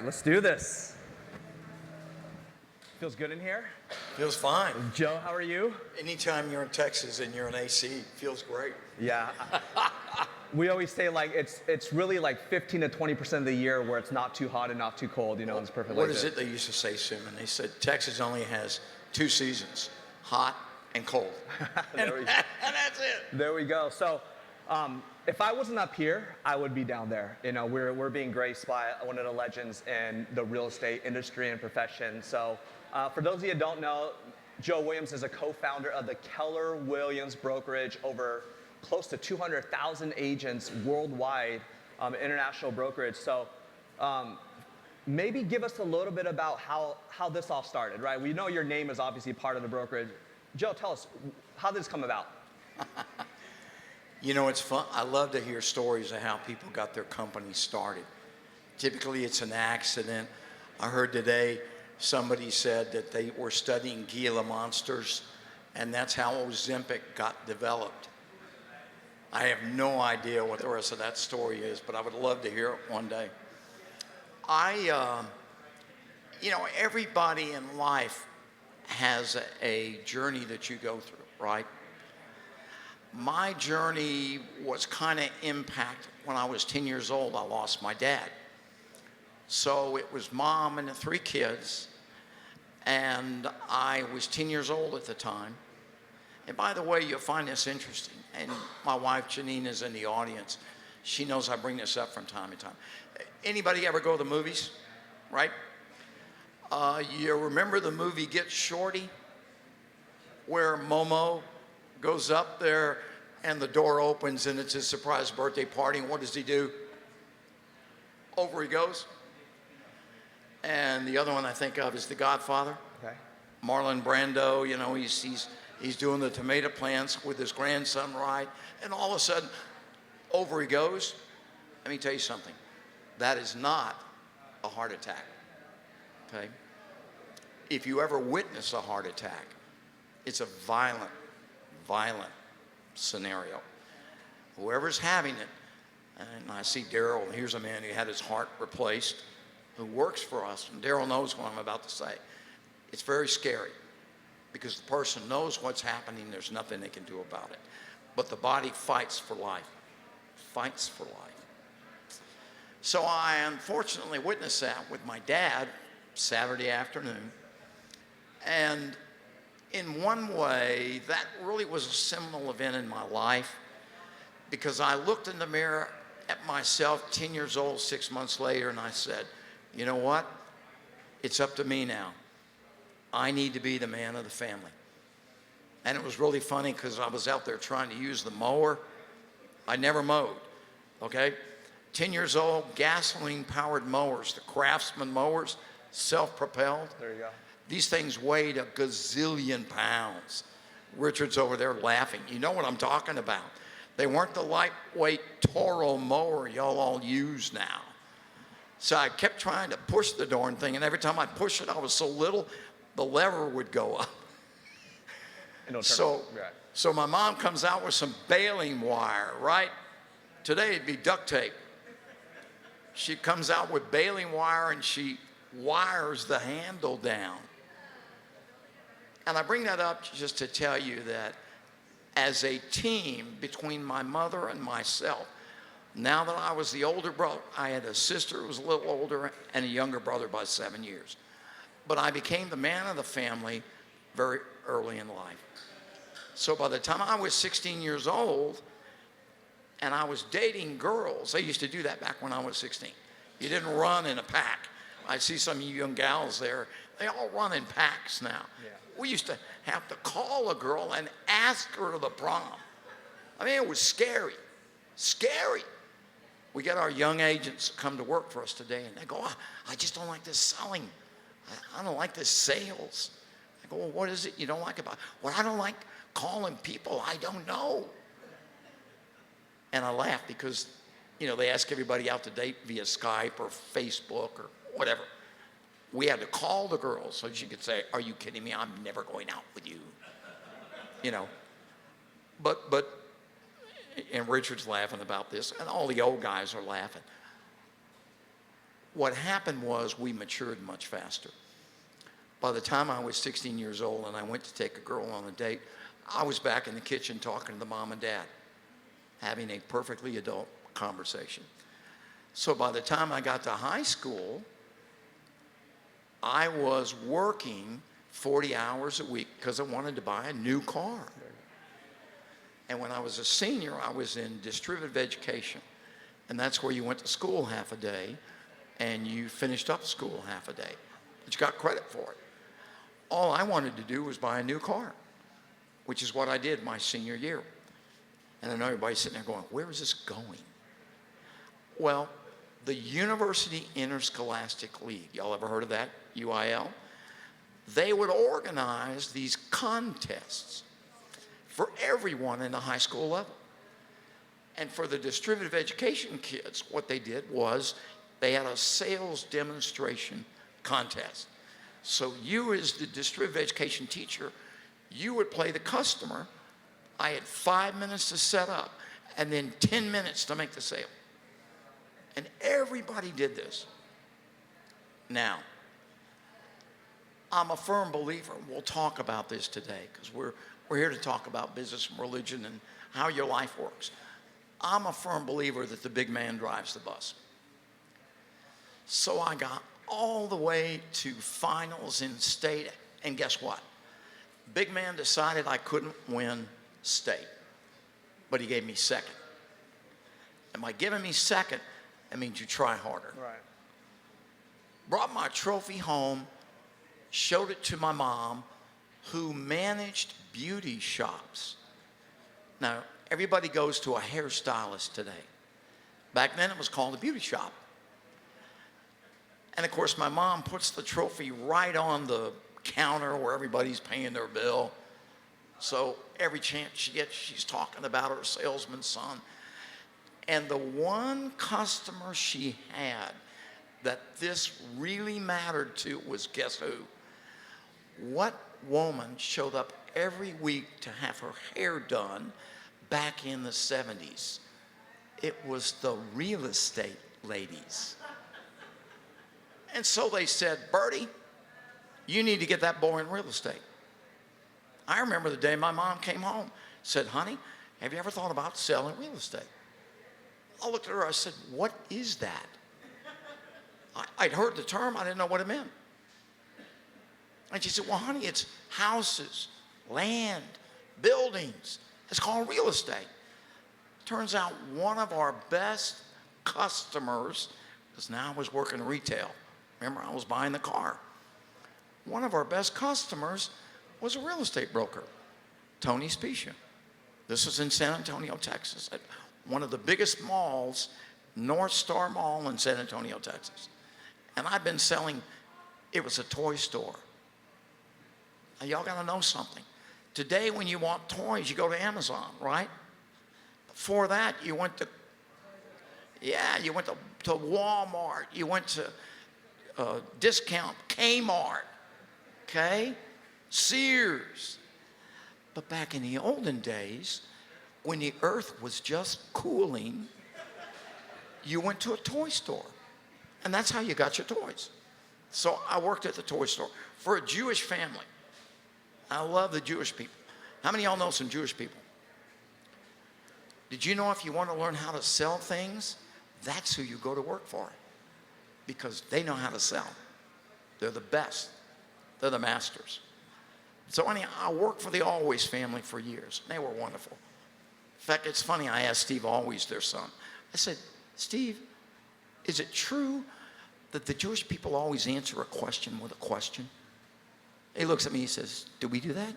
right, let's do this. Feels good in here? Feels fine. Joe, how are you? Anytime you're in Texas and you're in AC, feels great. Yeah. We always say like it's really like 15 to 20% of the year where it's not too hot and not too cold, you know, it's perfect. What is it they used to say, Suman? They said Texas only has 2 seasons, hot and cold. and that's it. There we go. So if I wasn't up here, I would be down there. You know, we're being graced by one of the legends in the real estate industry and profession. So for those of you who don't know, Joe Williams is a co-founder of the Keller Williams brokerage, over close to 200,000 agents worldwide, international brokerage. So maybe give us a little bit about how this all started, right? We know your name is obviously part of the brokerage. Joe, tell us, how did this come about? You know, it's fun. I love to hear stories of how people got their company started. Typically, it's an accident. I heard today somebody said that they were studying Gila monsters, and that's how Ozempic got developed. I have no idea what the rest of that story is, but I would love to hear it one day. You know, everybody in life has a journey that you go through, right? My journey was kind of impacted when I was 10 years old. I lost my dad. So it was mom and the 3 kids, and I was 10 years old at the time. And by the way, you'll find this interesting, and my wife Janine is in the audience. She knows I bring this up from time to time. Anybody ever go to the movies, right? You remember the movie Get Shorty, where Momo goes up there and the door opens and it's his surprise birthday party, and what does he do? Over he goes. And the other one I think of is The Godfather. Okay. Marlon Brando, you know, he's doing the tomato plants with his grandson, right? And all of a sudden, over he goes. Let me tell you something. That is not a heart attack, okay? If you ever witness a heart attack, it's a violent scenario. Whoever's having it, and I see Daryl, here's a man who had his heart replaced, who works for us, and Daryl knows what I'm about to say. It's very scary because the person knows what's happening, there's nothing they can do about it. But the body fights for life, fights for life. So I unfortunately witnessed that with my dad Saturday afternoon. And in one way, that really was a seminal event in my life, because I looked in the mirror at myself 10 years old, 6 months later, and I said, you know what? It's up to me now. I need to be the man of the family. And it was really funny because I was out there trying to use the mower. I never mowed, okay? 10 years old, gasoline-powered mowers, the Craftsman mowers, self-propelled. There you go. These things weighed a gazillion pounds. Richard's over there laughing. You know what I'm talking about. They weren't the lightweight Toro mower y'all all use now. So I kept trying to push the darn thing, and every time I pushed it, I was so little, the lever would go up. So my mom comes out with some baling wire, right? Today it'd be duct tape. She comes out with baling wire and she wires the handle down. And I bring that up just to tell you that as a team between my mother and myself, now that I was the older brother, I had a sister who was a little older and a younger brother by 7 years. But I became the man of the family very early in life. So by the time I was 16 years old and I was dating girls, they used to do that back when I was 16. You didn't run in a pack. I see some of you young gals there. They all run in packs now. Yeah. We used to have to call a girl and ask her to the prom. I mean, it was scary, scary. We get our young agents come to work for us today, and they go, I just don't like this selling. I don't like this sales. I go, well, what is it you don't like about it? Well, I don't like calling people I don't know. And I laugh because, you know, they ask everybody out to date via Skype or Facebook or whatever. We had to call the girls so she could say, are you kidding me? I'm never going out with you. You know, but, and Richard's laughing about this, and all the old guys are laughing. what happened was we matured much faster. By the time I was 16 years old and I went to take a girl on a date, I was back in the kitchen talking to the mom and dad, having a perfectly adult conversation. So by the time I got to high school, I was working 40 hours a week because I wanted to buy a new car. And when I was a senior, I was in distributive education. And that's where you went to school half a day and you finished up school half a day. But you got credit for it. All I wanted to do was buy a new car, which is what I did my senior year. And I know everybody's sitting there going, where is this going? Well, the University Interscholastic League, y'all ever heard of that, UIL? They would organize these contests for everyone in the high school level. And for the distributive education kids, what they did was they had a sales demonstration contest. So you, as the distributive education teacher, you would play the customer. I had 5 minutes to set up and then 10 minutes to make the sale. And everybody did this. Now, I'm a firm believer, and we'll talk about this today because we're here to talk about business and religion and how your life works. I'm a firm believer that the big man drives the bus. So I got all the way to finals in state, and guess what? Big man decided I couldn't win state, but he gave me second. And by giving me second, that means you try harder. Right. Brought my trophy home, showed it to my mom, who managed beauty shops. Now, everybody goes to a hairstylist today. Back then, it was called a beauty shop. And of course, my mom puts the trophy right on the counter where everybody's paying their bill. So every chance she gets, she's talking about her salesman's son. And the one customer she had that this really mattered to was, guess who? What woman showed up every week to have her hair done back in the 70s? It was the real estate ladies. And so they said, Bertie, you need to get that boy in real estate. I remember the day my mom came home, said, honey, have you ever thought about selling real estate? I looked at her, I said, what is that? I'd heard the term, I didn't know what it meant. And she said, well, honey, it's houses, land, buildings. It's called real estate. Turns out one of our best customers, because now I was working retail. Remember, I was buying the car. One of our best customers was a real estate broker, Tony Specia. This was in San Antonio, Texas, at one of the biggest malls, North Star Mall in San Antonio, Texas. And I've been selling, it was a toy store. Now, y'all got to know something. Today, when you want toys, you go to Amazon, right? Before that, you went to Walmart. You went to discount Kmart, okay? Sears. But back in the olden days, when the earth was just cooling, you went to a toy store. And that's how you got your toys. So I worked at the toy store for a Jewish family. I love the Jewish people. How many of y'all know some Jewish people? Did you know if you want to learn how to sell things, that's who you go to work for? Because they know how to sell. They're the best. They're the masters. So anyhow, I worked for the Always family for years. They were wonderful. In fact, it's funny, I asked Steve Always, their son. I said, Steve, is it true that the Jewish people always answer a question with a question? He looks at me, he says, do we do that?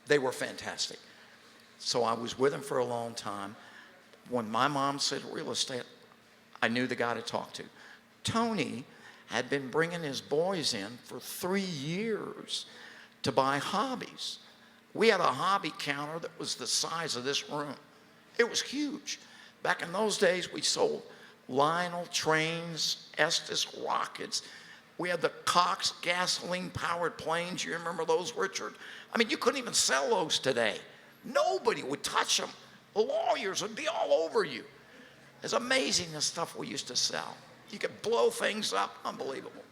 They were fantastic. So I was with them for a long time. When my mom said real estate, I knew the guy to talk to. Tony had been bringing his boys in for 3 years to buy hobbies. We had a hobby counter that was the size of this room. It was huge. Back in those days, we sold Lionel trains, Estes rockets. We had the Cox gasoline-powered planes. You remember those, Richard? I mean, you couldn't even sell those today. Nobody would touch them. The lawyers would be all over you. It's amazing the stuff we used to sell. You could blow things up, unbelievable.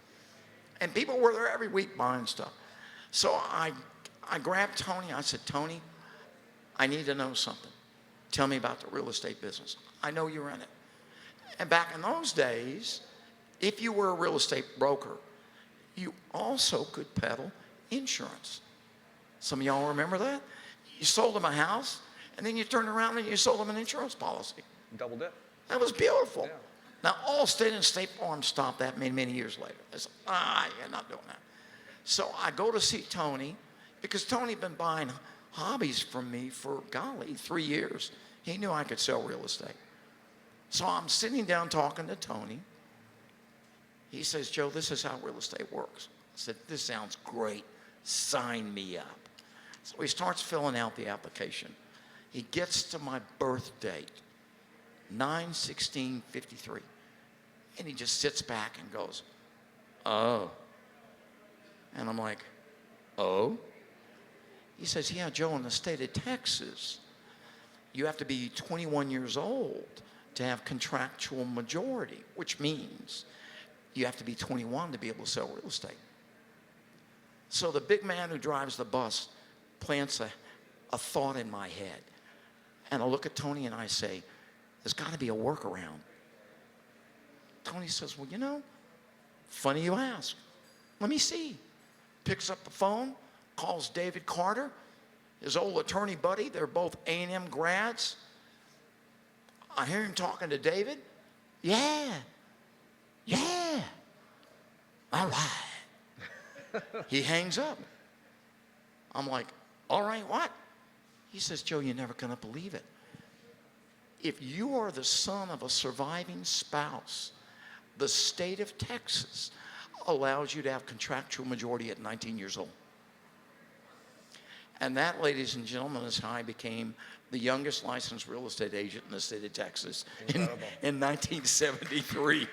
And people were there every week buying stuff. So I grabbed Tony. I said, Tony, I need to know something. Tell me about the real estate business. I know you're in it. And back in those days, if you were a real estate broker, you also could peddle insurance. Some of y'all remember that? You sold them a house, and then you turned around and you sold them an insurance policy. Double dip. That was beautiful. Yeah. Now, Allstate and State Farm stopped that many, many years later. They said, you're not doing that. So I go to see Tony, because Tony had been buying hobbies from me for, golly, 3 years. He knew I could sell real estate. So I'm sitting down talking to Tony. He says, Joe, this is how real estate works. I said, this sounds great. Sign me up. So he starts filling out the application. He gets to my birth date, 9/16/53. And he just sits back and goes, oh. And I'm like, oh? He says, yeah, Joe, in the state of Texas, you have to be 21 years old to have contractual majority, which means you have to be 21 to be able to sell real estate. So the big man who drives the bus plants a thought in my head. And I look at Tony and I say, there's got to be a workaround. Tony says, well, you know, funny you ask. Let me see. Picks up the phone, calls David Carter, his old attorney buddy. They're both A&M grads. I hear him talking to David. Yeah. All right. He hangs up. I'm like, all right, what? He says, Joe, you're never going to believe it. If you are the son of a surviving spouse, the state of Texas allows you to have contractual majority at 19 years old. And that, ladies and gentlemen, is how I became the youngest licensed real estate agent in the state of Texas in 1973.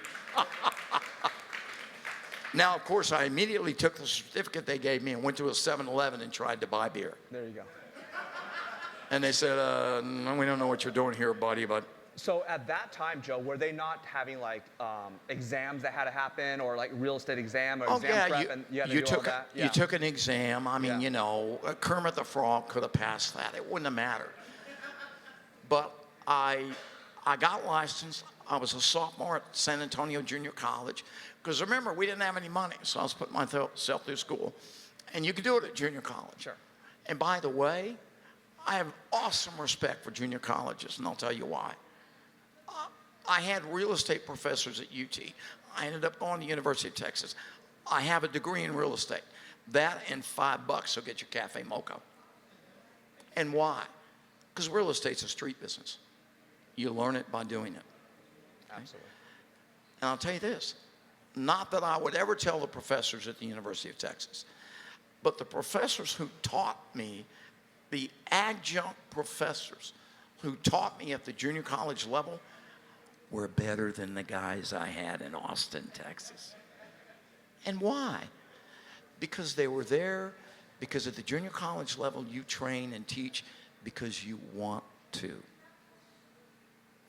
Now, of course, I immediately took the certificate they gave me and went to a 7-Eleven and tried to buy beer. There you go. And they said, no, we don't know what you're doing here, buddy, but... So at that time, Joe, were they not having like exams that had to happen, or like real estate exam or exam prep, and you had to do all that? You took an exam. I mean, Yeah. you know, Kermit the Frog could have passed that. It wouldn't have mattered. But I got licensed. I was a sophomore at San Antonio Junior College. Because remember, we didn't have any money, so I was putting myself through school. And you could do it at junior college. Sure. And by the way, I have awesome respect for junior colleges, and I'll tell you why. I had real estate professors at UT. I ended up going to the University of Texas. I have a degree in real estate. That and $5 will get you cafe mocha. And why? Because real estate's a street business. You learn it by doing it. Absolutely. And I'll tell you this, not that I would ever tell the professors at the University of Texas, but the professors who taught me, the adjunct professors who taught me at the junior college level, were better than the guys I had in Austin, Texas. And why? Because they were there, because at the junior college level you train and teach because you want to.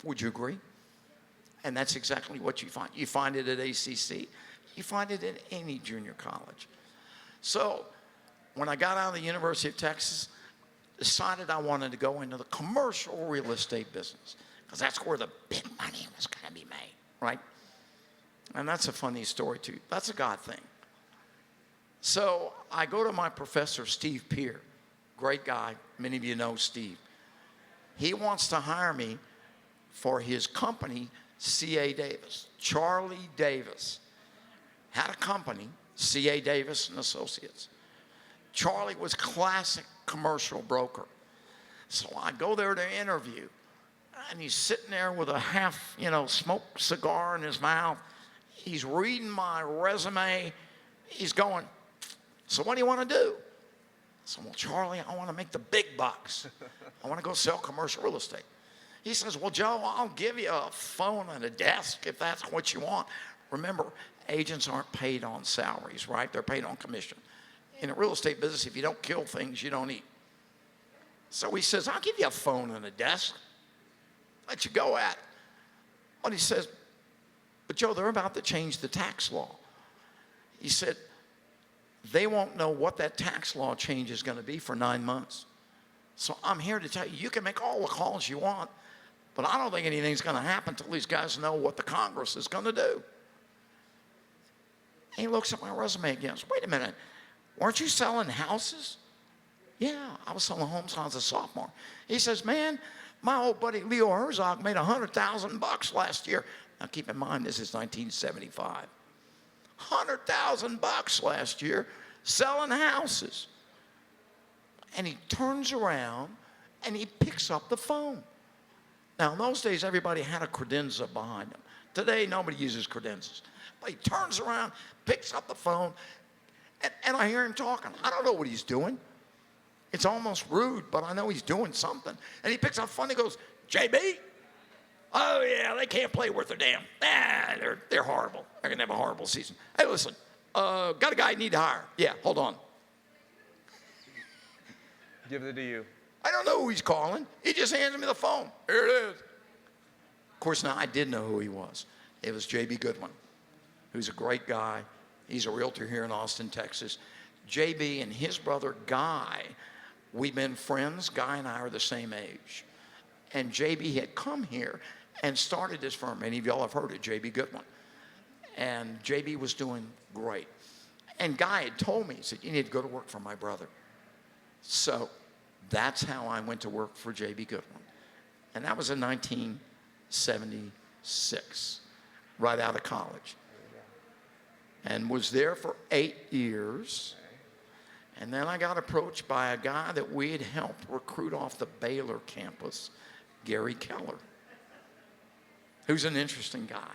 Would you agree? And that's exactly what you find. You find it at ACC. You find it at any junior college. So when I got out of the University of Texas, decided I wanted to go into the commercial real estate business, because that's where the big money was going to be made, right? And that's a funny story, too. That's a God thing. So I go to my professor, Steve Peer, great guy. Many of you know Steve. He wants to hire me for his company, C.A. Davis. Charlie Davis had a company, C.A. Davis and Associates. Charlie was classic commercial broker. So I go there to interview. And he's sitting there with a half, smoked cigar in his mouth. He's reading my resume. He's going, so what do you want to do? I said, well, Charlie, I want to make the big bucks. I want to go sell commercial real estate. He says, well, Joe, I'll give you a phone and a desk if that's what you want. Remember, agents aren't paid on salaries, right? They're paid on commission. In a real estate business, if you don't kill things, you don't eat. So he says, I'll give you a phone and a desk. Let you go at it. But he says, but Joe, they're about to change the tax law. He said, they won't know what that tax law change is going to be for 9 months. So I'm here to tell you, you can make all the calls you want, but I don't think anything's going to happen until these guys know what the Congress is going to do. And he looks at my resume again. Says, wait a minute, weren't you selling houses? Yeah, I was selling homes when I was a sophomore. He says, man, my old buddy Leo Herzog made $100,000 last year. Now keep in mind, this is 1975. $100,000 last year selling houses. And he turns around and he picks up the phone. Now, in those days, everybody had a credenza behind them. Today, nobody uses credenzas. But he turns around, picks up the phone, and I hear him talking. I don't know what he's doing. It's almost rude, but I know he's doing something. And he picks up the phone and he goes, JB? Oh, yeah, they can't play worth a damn. They're horrible. They're going to have a horrible season. Hey, listen, got a guy you need to hire. Yeah, hold on. Give it to you. I don't know who he's calling. He just hands me the phone. Here it is. Of course, now I did know who he was. It was J.B. Goodwin, who's a great guy. He's a realtor here in Austin, Texas. J.B. and his brother, Guy, we've been friends. Guy and I are the same age. And J.B. had come here and started this firm. Many of y'all have heard of J.B. Goodwin. And J.B. was doing great. And Guy had told me, he said, you need to go to work for my brother. So that's how I went to work for J.B. Goodwin. And that was in 1976, right out of college. And was there for 8 years. And then I got approached by a guy that we had helped recruit off the Baylor campus, Gary Keller, who's an interesting guy.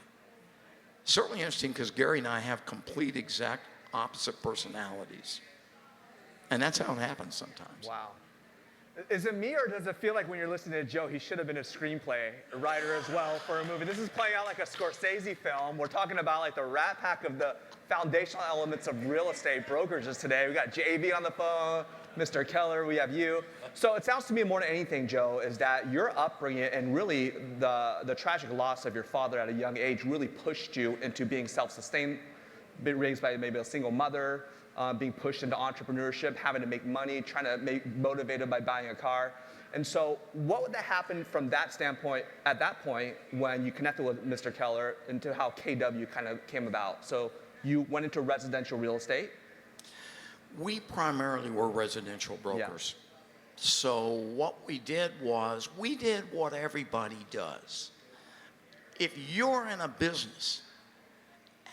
Certainly interesting because Gary and I have complete exact opposite personalities. And that's how it happens sometimes. Wow. Is it me, or does it feel like when you're listening to Joe, he should have been a screenplay writer as well for a movie? This is playing out like a Scorsese film. We're talking about like the rat pack of the foundational elements of real estate brokerages today. We got JV on the phone, Mr. Keller, we have you. So it sounds to me more than anything, Joe, is that your upbringing and really the tragic loss of your father at a young age really pushed you into being self-sustained, being raised by maybe a single mother, being pushed into entrepreneurship, having to make money, trying to make motivated by buying a car. And so what would that happen from that standpoint at that point when you connected with Mr. Keller into how KW kind of came about? So you went into residential real estate? We primarily were residential brokers. Yeah. So what we did was we did what everybody does. If you're in a business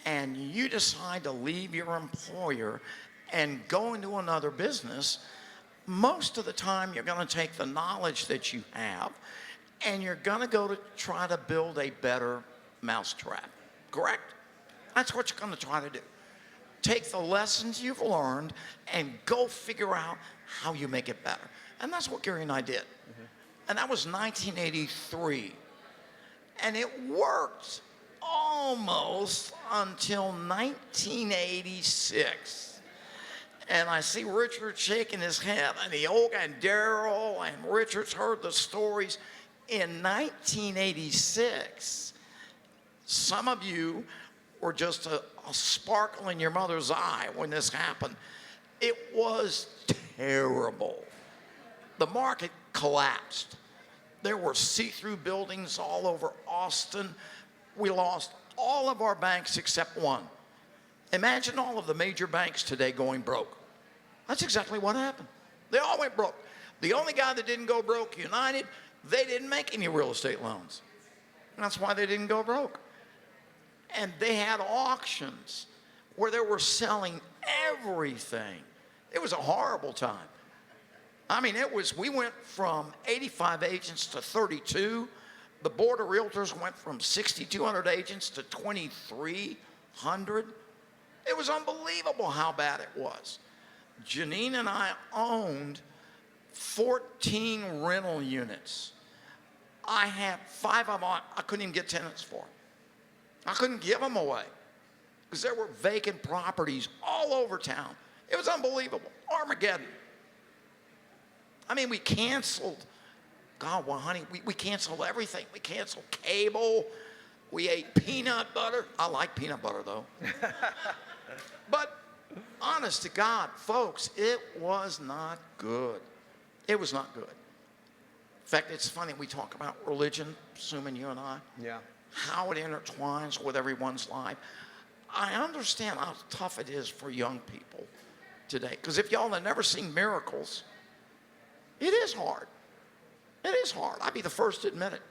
and you decide to leave your employer and go into another business, most of the time you're going to take the knowledge that you have and you're going to go to try to build a better mousetrap, correct? That's what you're going to try to do. Take the lessons you've learned and go figure out how you make it better. And that's what Gary and I did. Mm-hmm. And that was 1983. And it worked almost until 1986. And I see Richard shaking his head, and the old guy, and Daryl, and Richard's heard the stories. In 1986, some of you were just a sparkle in your mother's eye when this happened. It was terrible. The market collapsed. There were see-through buildings all over Austin. We lost all of our banks except one. Imagine all of the major banks today going broke. That's exactly what happened. They all went broke. The only guy that didn't go broke, United, they didn't make any real estate loans. And that's why they didn't go broke. And they had auctions where they were selling everything. It was a horrible time. I mean, we went from 85 agents to 32. The Board of Realtors went from 6,200 agents to 2,300. It was unbelievable how bad it was. Janine and I owned 14 rental units. I had 5 of them I couldn't even get tenants for. I couldn't give them away because there were vacant properties all over town. It was unbelievable. Armageddon. I mean, we canceled, God, well, honey, we canceled everything. We canceled cable. We ate peanut butter. I like peanut butter, though. But honest to God, folks, it was not good. It was not good. In fact, it's funny, we talk about religion, assuming you and I, Yeah. how it intertwines with everyone's life. I understand how tough it is for young people today. Because if y'all have never seen miracles, it is hard. It is hard. I'd be the first to admit it.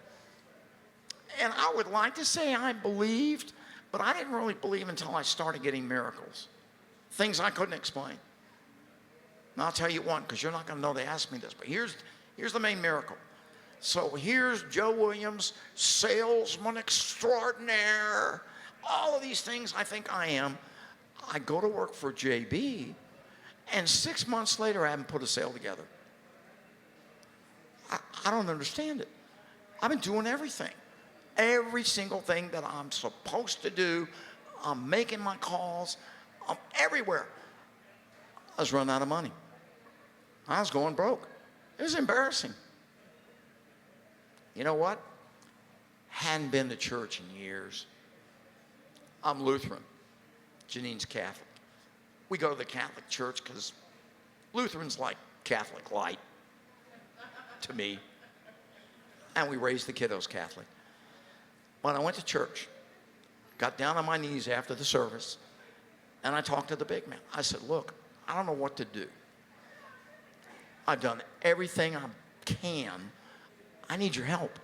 And I would like to say I believed, but I didn't really believe until I started getting miracles. Things I couldn't explain. And I'll tell you one, because you're not going to know they asked me this, but here's the main miracle. So here's Joe Williams, salesman extraordinaire. All of these things I think I am. I go to work for JB, and 6 months later, I haven't put a sale together. I don't understand it. I've been doing everything. Every single thing that I'm supposed to do. I'm making my calls. I'm everywhere. I was running out of money. I was going broke. It was embarrassing. You know what? Hadn't been to church in years. I'm Lutheran. Janine's Catholic. We go to the Catholic church because Lutheran's like Catholic light to me. And we raised the kiddos Catholic. When I went to church, got down on my knees after the service, and I talked to the big man. I said, look, I don't know what to do. I've done everything I can. I need your help.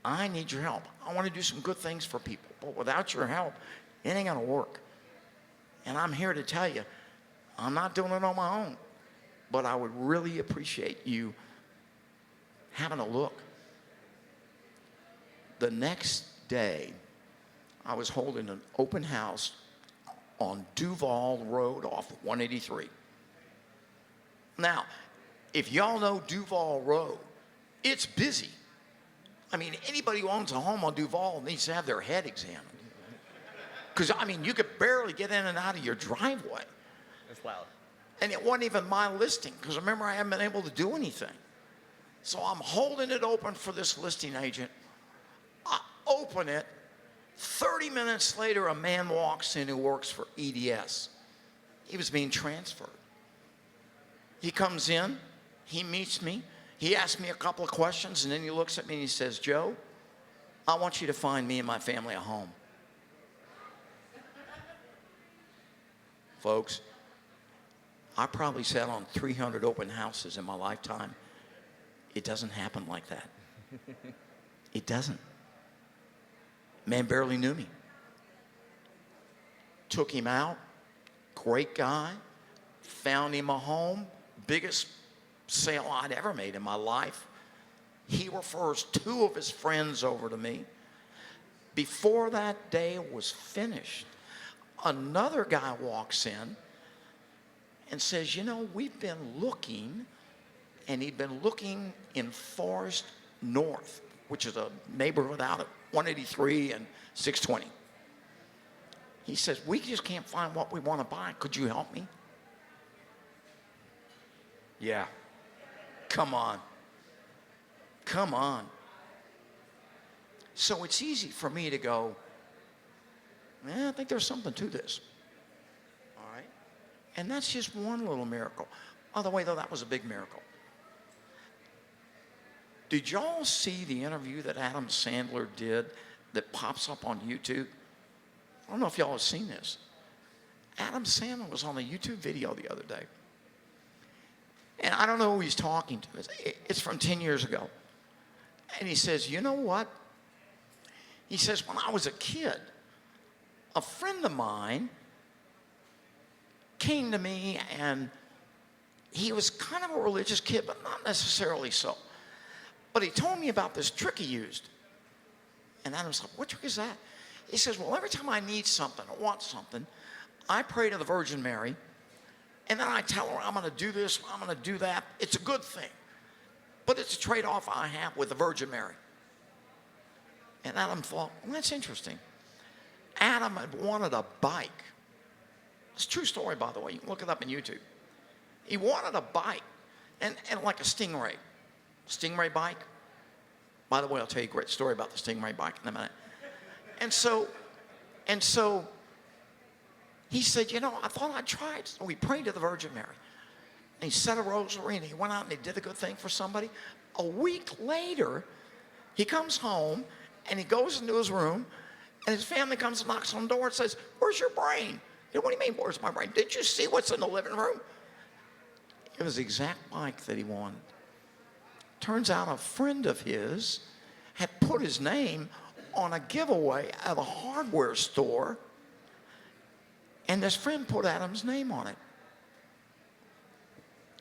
I need your help. I want to do some good things for people, but without your help, it ain't going to work. And I'm here to tell you, I'm not doing it on my own, but I would really appreciate you having a look. The next day, I was holding an open house on Duval Road off 183. Now, if y'all know Duval Road, it's busy. I mean, anybody who owns a home on Duval needs to have their head examined. Because, I mean, you could barely get in and out of your driveway. It's loud. And it wasn't even my listing, because remember, I haven't been able to do anything. So I'm holding it open for this listing agent. I open it. 30 minutes later, a man walks in who works for EDS. He was being transferred. He comes in. He meets me. He asks me a couple of questions, and then he looks at me and he says, Joe, I want you to find me and my family a home. Folks, I probably sat on 300 open houses in my lifetime. It doesn't happen like that. It doesn't. Man barely knew me. Took him out. Great guy. Found him a home. Biggest sale I'd ever made in my life. He refers 2 of his friends over to me. Before that day was finished, another guy walks in and says, you know, we've been looking, and he'd been looking in Forest North, which is a neighborhood out at 183 and 620. He says, we just can't find what we want to buy. Could you help me? Yeah. Come on. Come on. So it's easy for me to go, I think there's something to this. All right? And that's just one little miracle. By the way, though, that was a big miracle. Did y'all see the interview that Adam Sandler did that pops up on YouTube? I don't know if y'all have seen this. Adam Sandler was on a YouTube video the other day. And I don't know who he's talking to. It's from 10 years ago. And he says, you know what? He says, when I was a kid, a friend of mine came to me, and he was kind of a religious kid, but not necessarily so. But he told me about this trick he used. And Adam's like, what trick is that? He says, well, every time I need something or want something, I pray to the Virgin Mary, and then I tell her I'm going to do this, I'm going to do that. It's a good thing. But it's a trade-off I have with the Virgin Mary. And Adam thought, well, that's interesting. Adam had wanted a bike. It's a true story, by the way. You can look it up on YouTube. He wanted a bike, and like a Stingray bike. By the way, I'll tell you a great story about the Stingray bike in a minute. And so, and so he said, you know, I thought I'd try it. So we prayed to the Virgin Mary. And he said a rosary, and he went out and he did a good thing for somebody. A week later, he comes home, and he goes into his room, and his family comes and knocks on the door and says, where's your brain? You know, what do you mean, where's my brain? Did you see what's in the living room? It was the exact mic that he wanted. Turns out a friend of his had put his name on a giveaway at a hardware store, and this friend put Adam's name on it.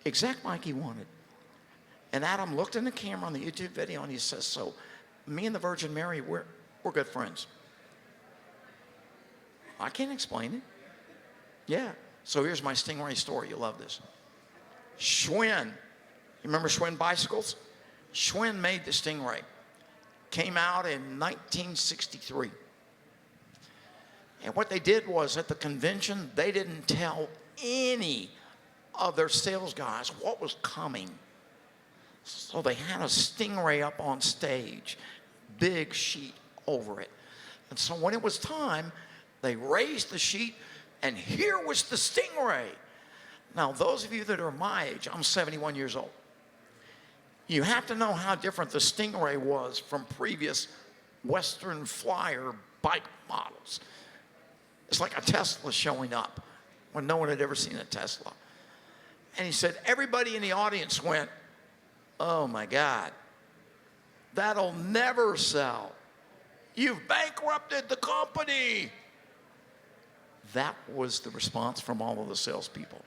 Exact mic he wanted. And Adam looked in the camera on the YouTube video and he says, so me and the Virgin Mary, we're good friends. I can't explain it. Yeah. So here's my Stingray story. You love this. Schwinn. You remember Schwinn bicycles? Schwinn made the Stingray. Came out in 1963. And what they did was at the convention, they didn't tell any of their sales guys what was coming. So they had a Stingray up on stage, big sheet over it. And so when it was time, they raised the sheet, and here was the Stingray. Now, those of you that are my age, I'm 71 years old. You have to know how different the Stingray was from previous Western Flyer bike models. It's like a Tesla showing up when no one had ever seen a Tesla. And he said, everybody in the audience went, oh my God, that'll never sell. You've bankrupted the company. That was the response from all of the salespeople.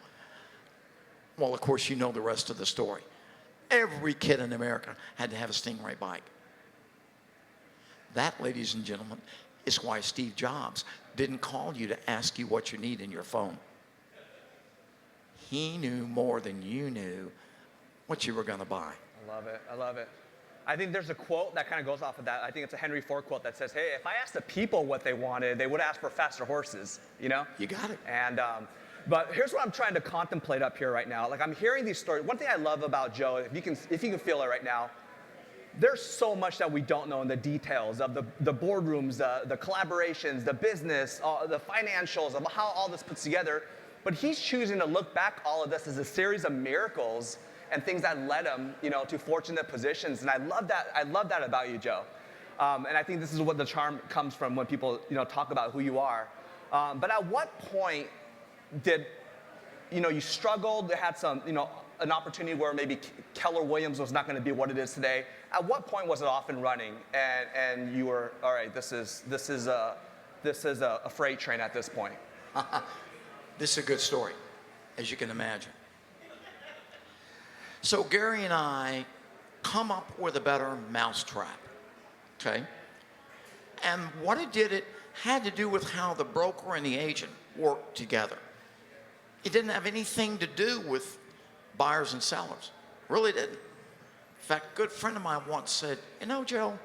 Well, of course, you know the rest of the story. Every kid in America had to have a Stingray bike. That, ladies and gentlemen, is why Steve Jobs didn't call you to ask you what you need in your phone. He knew more than you knew what you were going to buy. I love it. I love it. I think there's a quote that kind of goes off of that. I think it's a Henry Ford quote that says, hey, if I asked the people what they wanted, they would ask for faster horses, you know? You got it. And, but here's what I'm trying to contemplate up here right now. Like, I'm hearing these stories. One thing I love about Joe, if you can feel it right now, there's so much that we don't know in the details of the boardrooms, the collaborations, the business, the financials, of how all this puts together. But he's choosing to look back all of this as a series of miracles and things that led him, you know, to fortunate positions. And I love that. I love that about you, Joe. And I think this is what the charm comes from when people, you know, talk about who you are. But at what point did, you know, you struggled, had some, you know, an opportunity where maybe Keller Williams was not going to be what it is today? At what point was it off and running, and you were, all right, this is a freight train at this point? This is a good story, as you can imagine. So Gary and I come up with a better mousetrap, okay? And what it did, it had to do with how the broker and the agent worked together. It didn't have anything to do with buyers and sellers. Really didn't. In fact, a good friend of mine once said, you know, Joe,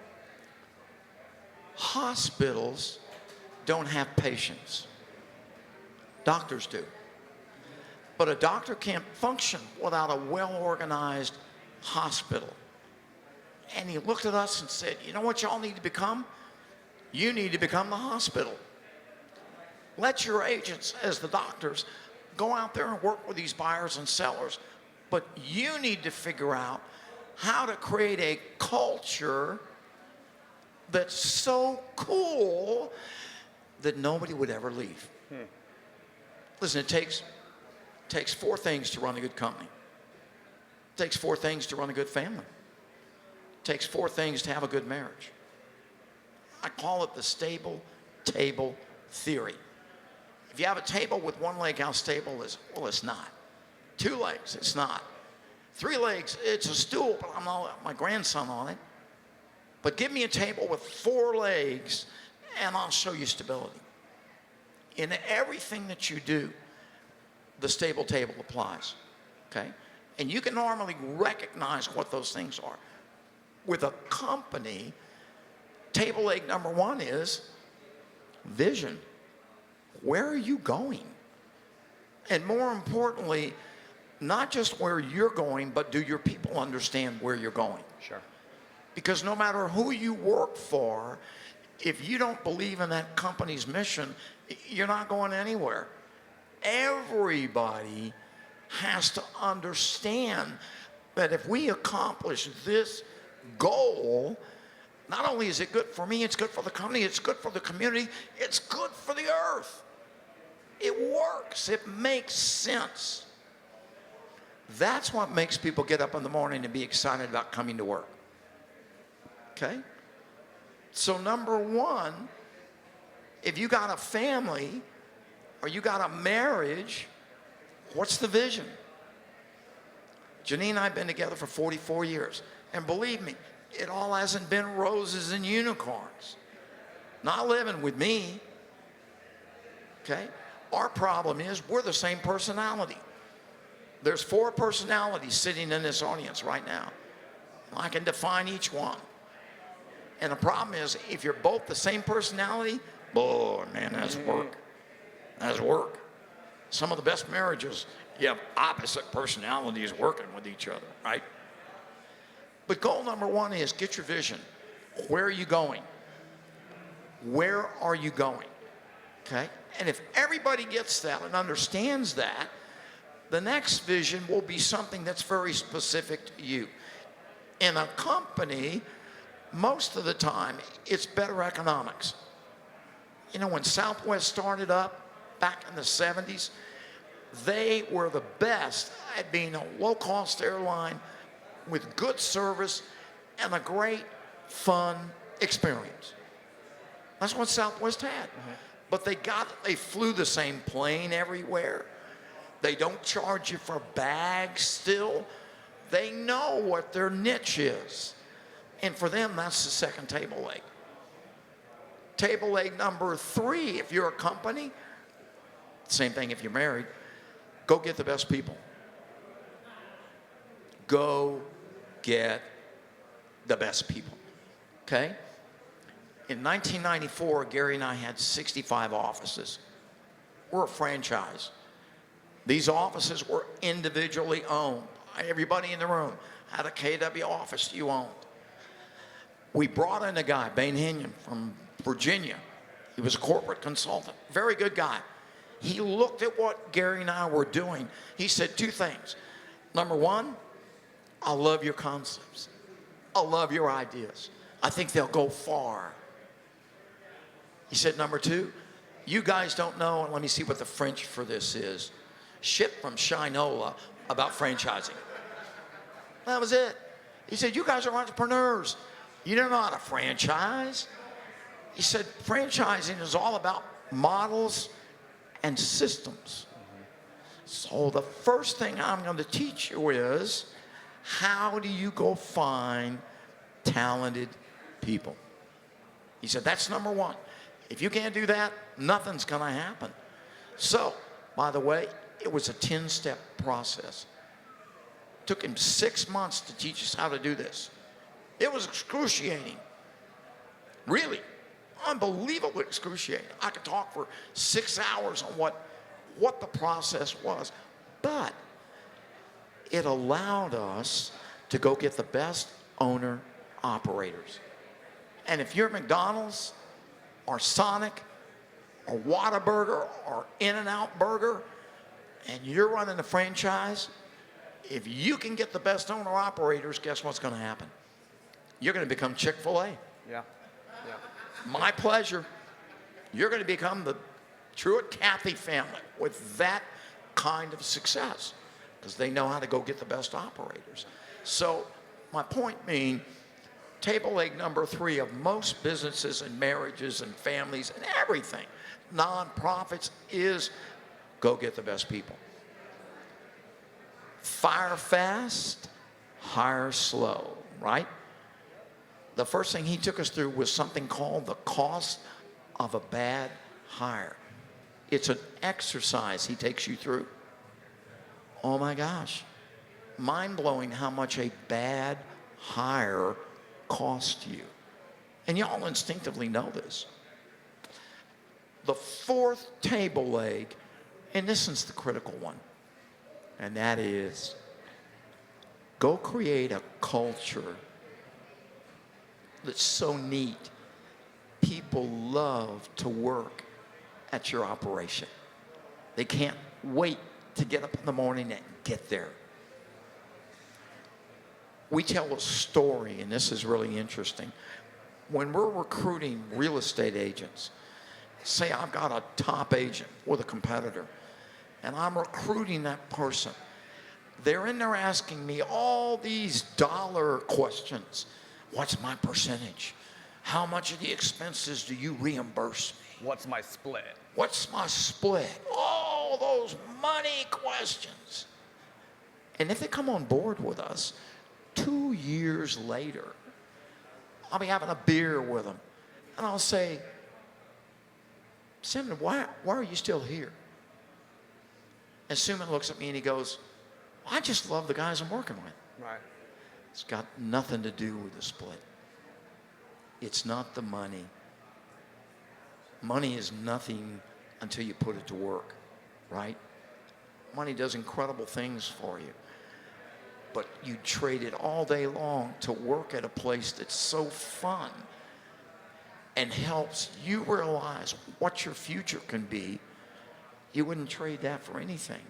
hospitals don't have patients. Doctors do. But a doctor can't function without a well-organized hospital. And he looked at us and said, you know what y'all need to become? You need to become the hospital. Let your agents, as the doctors, go out there and work with these buyers and sellers. But you need to figure out how to create a culture that's so cool that nobody would ever leave. Listen, it takes four things to run a good company. It takes four things to run a good family. It takes four things to have a good marriage. I call it the stable table theory. If you have a table with one leg, how stable is it? Well, it's not. 2 legs, it's not. 3 legs, it's a stool, but I'm not my grandson on it. But give me a table with 4 legs, and I'll show you stability. In everything that you do, the stable table applies, okay? And you can normally recognize what those things are. With a company, table leg number 1 is vision. Where are you going? And more importantly, not just where you're going, but do your people understand where you're going? Sure. Because no matter who you work for, If you don't believe in that company's mission, you're not going anywhere. Everybody has to understand that if we accomplish this goal, not only is it good for me, it's good for the company, it's good for the community, it's good for the earth. It works. It makes sense. That's what makes people get up in the morning and be excited about coming to work. Okay? So number one, if you got a family or you got a marriage, what's the vision? Janine and I have been together for 44 years. And believe me, it all hasn't been roses and unicorns. Not living with me. Okay? Our problem is we're the same personality. There's 4 personalities sitting in this audience right now. I can define each one. And the problem is, if you're both the same personality, boy, man, that's work. That's work. Some of the best marriages, you have opposite personalities working with each other, right? But goal number one is get your vision. Where are you going? Where are you going? Okay? And if everybody gets that and understands that, the next vision will be something that's very specific to you. In a company, most of the time, it's better economics. You know, when Southwest started up back in the 70s, they were the best at being a low-cost airline with good service and a great, fun experience. That's what Southwest had. But they flew the same plane everywhere. They don't charge you for bags still. They know what their niche is. And for them, that's the second table leg. Table leg number 3, if you're a company, same thing if you're married, go get the best people. Go get the best people, okay? In 1994, Gary and I had 65 offices. We're a franchise. These offices were individually owned. Everybody in the room had a KW office you owned. We brought in a guy, Bain Hinion from Virginia. He was a corporate consultant, very good guy. He looked at what Gary and I were doing. He said 2 things. Number 1, I love your concepts. I love your ideas. I think they'll go far. He said, number 2, you guys don't know, and let me see what the French for this is, shit from Shinola about franchising. That was it. He said, you guys are entrepreneurs. You don't know how to franchise. He said, franchising is all about models and systems. So the first thing I'm going to teach you is, how do you go find talented people? He said, that's number 1. If you can't do that, nothing's going to happen. So, by the way, it was a 10-step process. It took him 6 months to teach us how to do this. It was excruciating. Really, unbelievably excruciating. I could talk for 6 hours on what the process was. But it allowed us to go get the best owner operators. And if you're McDonald's or Sonic or Whataburger or In-N-Out Burger and you're running a franchise, if you can get the best owner operators, guess what's going to happen? You're going to become Chick-fil-A. Yeah. My pleasure. You're going to become the Truett Cathy family with that kind of success because they know how to go get the best operators. So my point being, table leg number 3 of most businesses and marriages and families and everything, nonprofits, is go get the best people. Fire fast, hire slow, right? The first thing he took us through was something called the cost of a bad hire. It's an exercise he takes you through. Oh my gosh. Mind-blowing how much a bad hire costs you. And y'all instinctively know this. The 4th table leg, and this is the critical one, and that is go create a culture that's so neat people love to work at your operation. They can't wait to get up in the morning and get there. We tell a story, and this is really interesting. When we're recruiting real estate agents, say I've got a top agent with a competitor, and I'm recruiting that person. They're in there asking me all these dollar questions. What's my percentage? How much of the expenses do you reimburse me? What's my split? What's my split? All those money questions. And if they come on board with us, 2 years later, I'll be having a beer with them. And I'll say, Simon, why are you still here? And Suman looks at me and he goes, I just love the guys I'm working with. Right. It's got nothing to do with the split. It's not the money. Money is nothing until you put it to work, right? Money does incredible things for you. But you trade it all day long to work at a place that's so fun and helps you realize what your future can be. You wouldn't trade that for anything,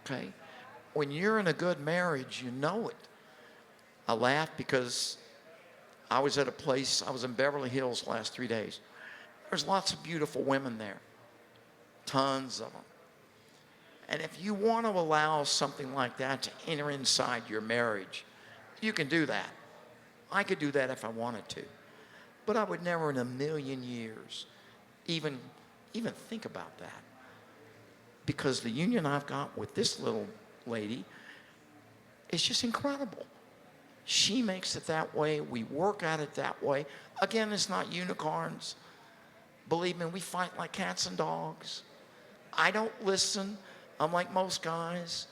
okay? When you're in a good marriage, you know it. I laugh because I was at a place, I was in Beverly Hills the last 3 days. There's lots of beautiful women there, tons of them. And if you want to allow something like that to enter inside your marriage, you can do that. I could do that if I wanted to. But I would never in a million years even think about that. Because the union I've got with this little lady is just incredible. She makes it that way. We work at it that way. Again, it's not unicorns. Believe me, we fight like cats and dogs. I don't listen. I'm like most guys,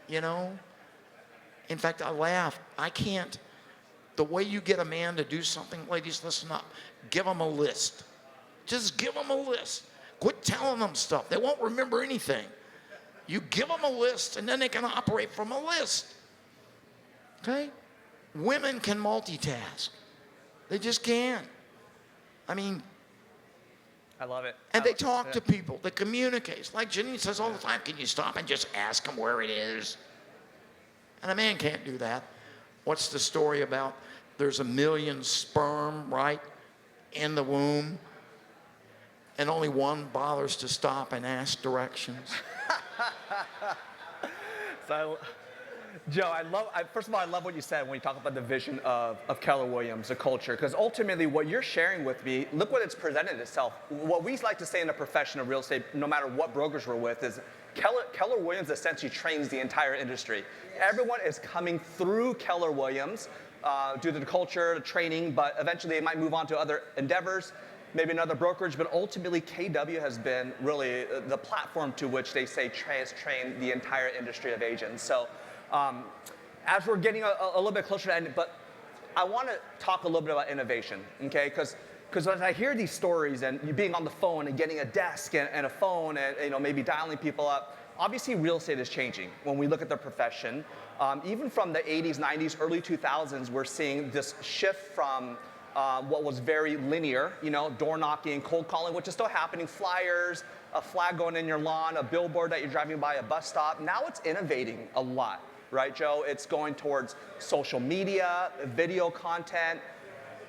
you know. In fact, I laugh. I can't. The way you get a man to do something, ladies, listen up. Give them a list. Just give them a list. Quit telling them stuff. They won't remember anything. You give them a list, and then they can operate from a list. Okay? Women can multitask. They just can. I mean, I love it. and they talk to people. They communicate. Like Janine says all the time, can you stop and just ask them where it is? And a man can't do that. What's the story about? There's 1 million sperm, right, in the womb, and only one bothers to stop and ask directions. So, Joe, first of all, I love what you said when you talk about the vision of Keller Williams, the culture, because ultimately what you're sharing with me, look what it's presented itself. What we like to say in the profession of real estate, no matter what brokers we're with, is Keller Williams essentially trains the entire industry. Yes. Everyone is coming through Keller Williams due to the culture, the training, but eventually they might move on to other endeavors, maybe another brokerage, but ultimately KW has been really the platform to which they say has trained the entire industry of agents. So as we're getting a little bit closer to end, but I want to talk a little bit about innovation, okay? Because as I hear these stories and you being on the phone and getting a desk and a phone and maybe dialing people up, obviously real estate is changing when we look at the profession. Even from the 80s, 90s, early 2000s, we're seeing this shift from what was very linear, door knocking, cold calling, which is still happening, flyers, a flag going in your lawn, a billboard that you're driving by, a bus stop. Now it's innovating a lot, right, Joe? It's going towards social media, video content.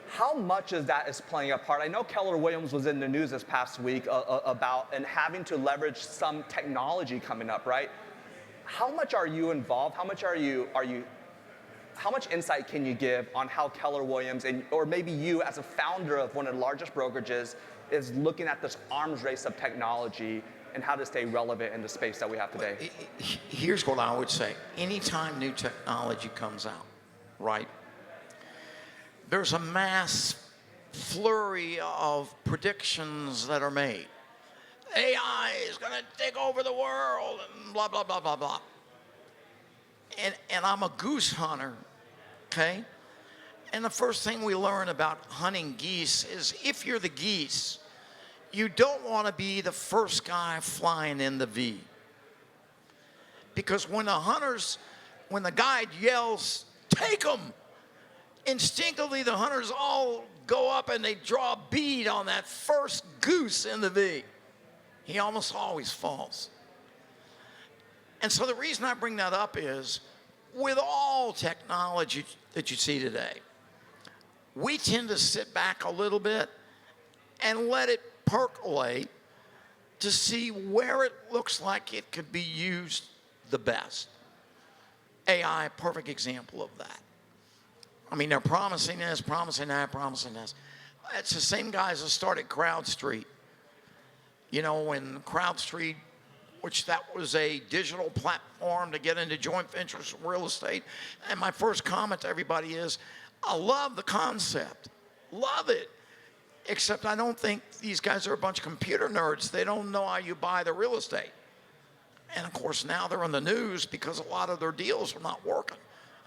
How much of that is playing a part? I know Keller Williams was in the news this past week about and having to leverage some technology coming up, right? How much are you involved? How much how much insight can you give on how Keller Williams, or maybe you as a founder of one of the largest brokerages, is looking at this arms race of technology and how to stay relevant in the space that we have today? Here's what I would say. Anytime new technology comes out, right, there's a mass flurry of predictions that are made. AI is going to take over the world and blah, blah, blah, blah, blah. And I'm a goose hunter, okay? And the first thing we learn about hunting geese is if you're the geese, you don't want to be the first guy flying in the V. Because when the guide yells, take them, instinctively the hunters all go up and they draw a bead on that first goose in the V. He almost always falls. And so the reason I bring that up is, with all technology that you see today, we tend to sit back a little bit and let it percolate to see where it looks like it could be used the best. AI, perfect example of that. I mean, they're promising this, promising that, promising this. It's the same guys that started CrowdStreet. You know, when CrowdStreet, which that was a digital platform to get into joint ventures real estate. And my first comment to everybody is, I love the concept, love it. Except I don't think these guys are a bunch of computer nerds. They don't know how you buy the real estate. And of course, now they're in the news because a lot of their deals are not working.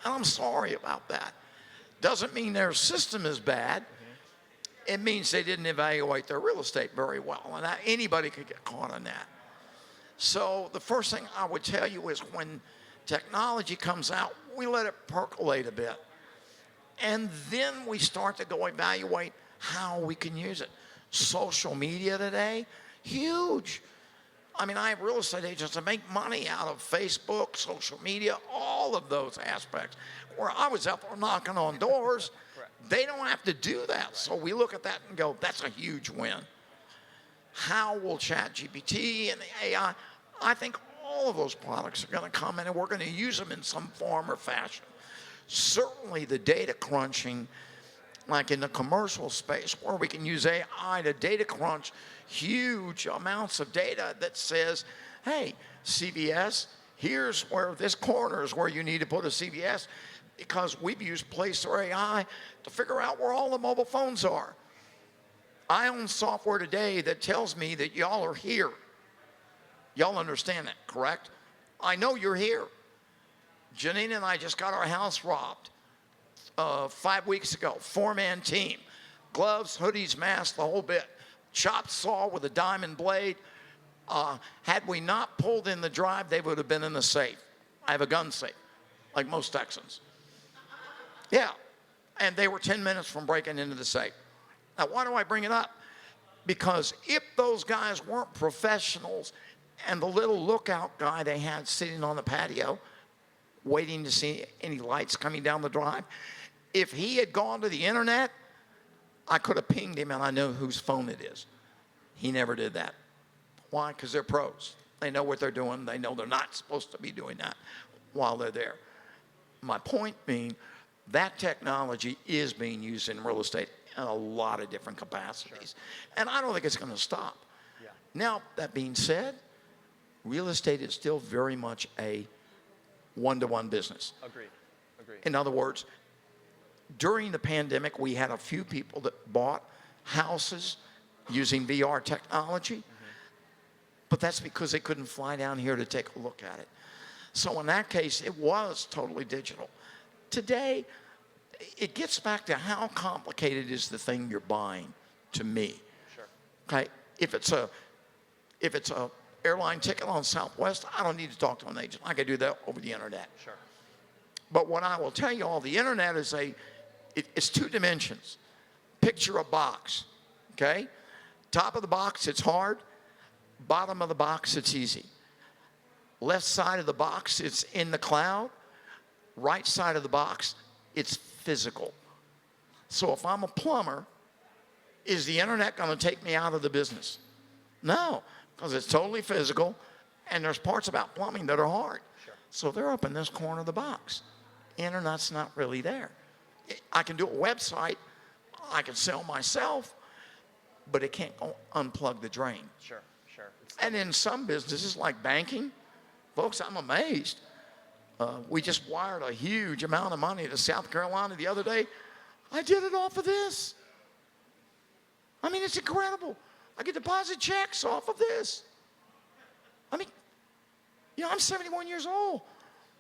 And I'm sorry about that. Doesn't mean their system is bad. It means they didn't evaluate their real estate very well. And anybody could get caught in that. So the first thing I would tell you is, when technology comes out, we let it percolate a bit. And then we start to go evaluate how we can use it. Social media today, huge. I mean, I have real estate agents that make money out of Facebook, social media, all of those aspects. Where I was out there knocking on doors, they don't have to do that. So we look at that and go, that's a huge win. How will ChatGPT and the AI, I think all of those products are going to come in and we're going to use them in some form or fashion. Certainly the data crunching, like in the commercial space, where we can use AI to data crunch huge amounts of data that says, hey, CVS, here's where this corner is where you need to put a CVS, because we've used Placer AI to figure out where all the mobile phones are. I own software today that tells me that y'all are here. Y'all understand that, correct? I know you're here. Janine and I just got our house robbed 5 weeks ago. 4-man team. Gloves, hoodies, masks, the whole bit. Chopped saw with a diamond blade. Had we not pulled in the drive, they would have been in the safe. I have a gun safe, like most Texans. Yeah, and they were 10 minutes from breaking into the safe. Now, why do I bring it up? Because if those guys weren't professionals, and the little lookout guy they had sitting on the patio, waiting to see any lights coming down the drive, if he had gone to the internet, I could have pinged him and I know whose phone it is. He never did that. Why? Because they're pros. They know what they're doing. They know they're not supposed to be doing that while they're there. My point being, that technology is being used in real estate in a lot of different capacities. Sure. And I don't think it's going to stop. Yeah. Now, that being said, real estate is still very much a one-to-one business. Agreed. In other words, during the pandemic, we had a few people that bought houses using VR technology, but that's because they couldn't fly down here to take a look at it. So in that case, it was totally digital. Today, it gets back to how complicated is the thing you're buying to me. Sure. Okay, if it's a airline ticket on Southwest, I don't need to talk to an agent. I can do that over the internet. Sure. But what I will tell you all, the internet is it's two dimensions. Picture a box, okay? Top of the box, it's hard. Bottom of the box, it's easy. Left side of the box, it's in the cloud. Right side of the box, it's physical. So if I'm a plumber, is the internet going to take me out of the business? No, because it's totally physical, and there's parts about plumbing that are hard. Sure. So they're up in this corner of the box. Internet's not really there. I can do a website, I can sell myself, but it can't go unplug the drain. Sure. And in some businesses like banking, folks, I'm amazed. We just wired a huge amount of money to South Carolina the other day. I did it off of this. I mean, it's incredible. I can deposit checks off of this. I mean, you know, I'm 71 years old.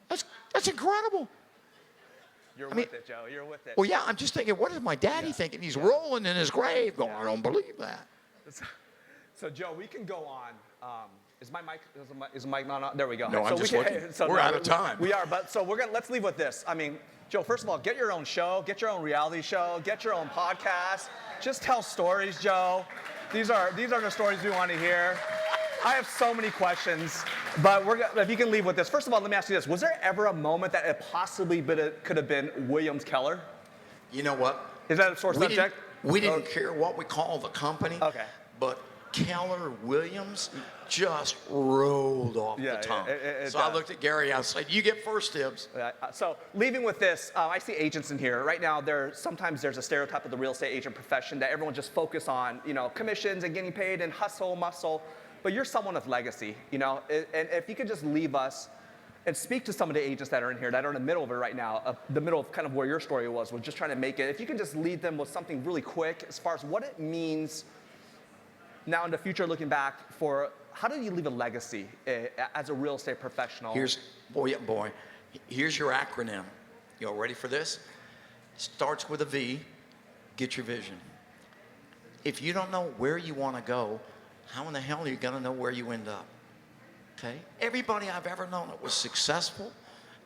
That's incredible. You're with it, Joe. You're with it. Well, yeah, I'm just thinking, what is my daddy thinking? He's rolling in his grave going, I don't believe that. So, Joe, we can go on is the mic not on? There we go. No, I'm just looking. We're out of time. We are, but so let's leave with this. I mean, Joe, first of all, get your own show, get your own reality show, get your own podcast. Just tell stories, Joe. These are the stories we want to hear. I have so many questions, but if you can leave with this. First of all, let me ask you this. Was there ever a moment that it possibly could have been Williams Keller? You know what? Is that a sore subject? We didn't care what we call the company, but Keller Williams just rolled off the tongue. So I looked at Gary, I said, you get first dibs. So leaving with this, I see agents in here. Right now, sometimes there's a stereotype of the real estate agent profession that everyone just focus on, commissions and getting paid and hustle, muscle. But you're someone of legacy, and if you could just leave us and speak to some of the agents that are in here that are in the middle of it right now, the middle of kind of where your story was just trying to make it. If you could just lead them with something really quick as far as what it means now in the future, looking back, for how do you leave a legacy as a real estate professional? Here's your acronym. You all ready for this? Starts with a V. Get your vision. If you don't know where you want to go, how in the hell are you going to know where you end up? Okay? Everybody I've ever known that was successful,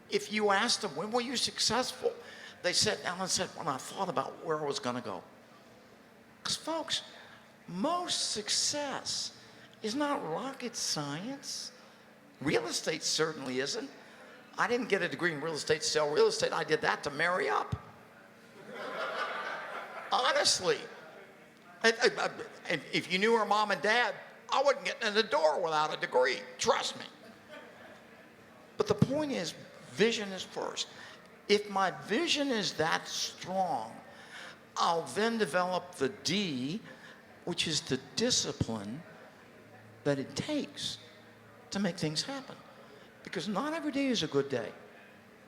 if you asked them, when were you successful? They sat down and said, when I thought about where I was going to go. Because folks, most success is not rocket science. Real estate certainly isn't. I didn't get a degree in real estate to sell real estate. I did that to marry up. Honestly. And if you knew her mom and dad, I wouldn't get in the door without a degree. Trust me. But the point is, vision is first. If my vision is that strong, I'll then develop the D, which is the discipline that it takes to make things happen. Because not every day is a good day.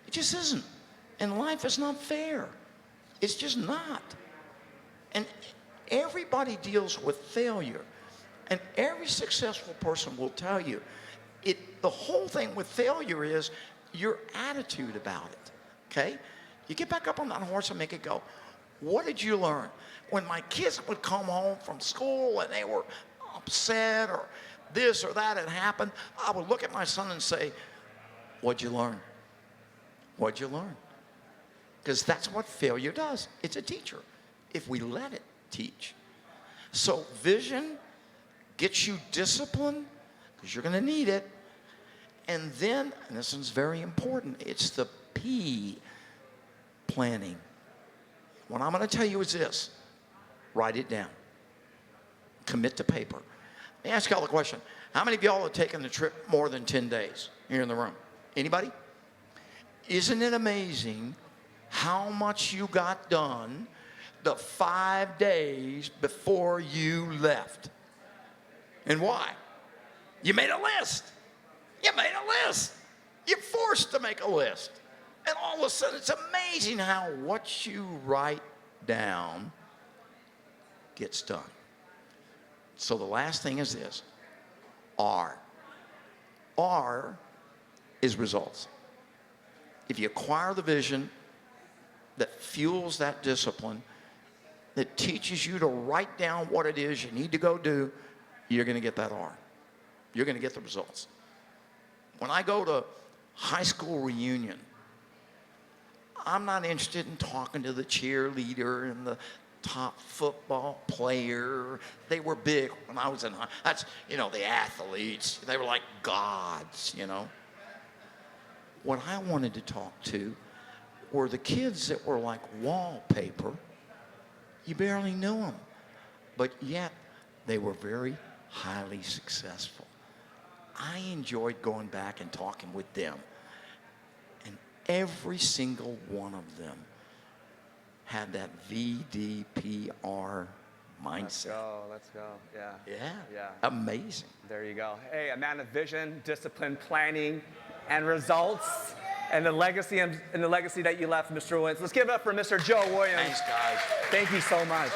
It just isn't. And life is not fair. It's just not. And everybody deals with failure. And every successful person will tell you, the whole thing with failure is your attitude about it, okay? You get back up on that horse and make it go. What did you learn? When my kids would come home from school and they were upset or this or that had happened, I would look at my son and say, what'd you learn? What'd you learn? Because that's what failure does. It's a teacher, if we let it teach. So vision gets you discipline, because you're going to need it. And then, and this one's very important, it's the P, planning. What I'm going to tell you is this. Write it down. Commit to paper. Let me ask y'all a question. How many of y'all have taken the trip more than 10 days here in the room? Anybody? Isn't it amazing how much you got done the 5 days before you left? And why? You made a list. You made a list. You're forced to make a list. And all of a sudden, it's amazing how what you write down gets done. So the last thing is this. R. R is results. If you acquire the vision that fuels that discipline, that teaches you to write down what it is you need to go do, you're going to get that R. You're going to get the results. When I go to high school reunion, I'm not interested in talking to the cheerleader and the top football player. They were big when I was in high. That's, the athletes. They were like gods, What I wanted to talk to were the kids that were like wallpaper. You barely knew them, but yet they were very highly successful. I enjoyed going back and talking with them. And every single one of them had that VDPR mindset. Let's go. Yeah. Yeah. Amazing. There you go. Hey, a man of vision, discipline, planning, and results, and the legacy that you left, Mr. Williams. Let's give it up for Mr. Joe Williams. Thanks, guys. Thank you so much.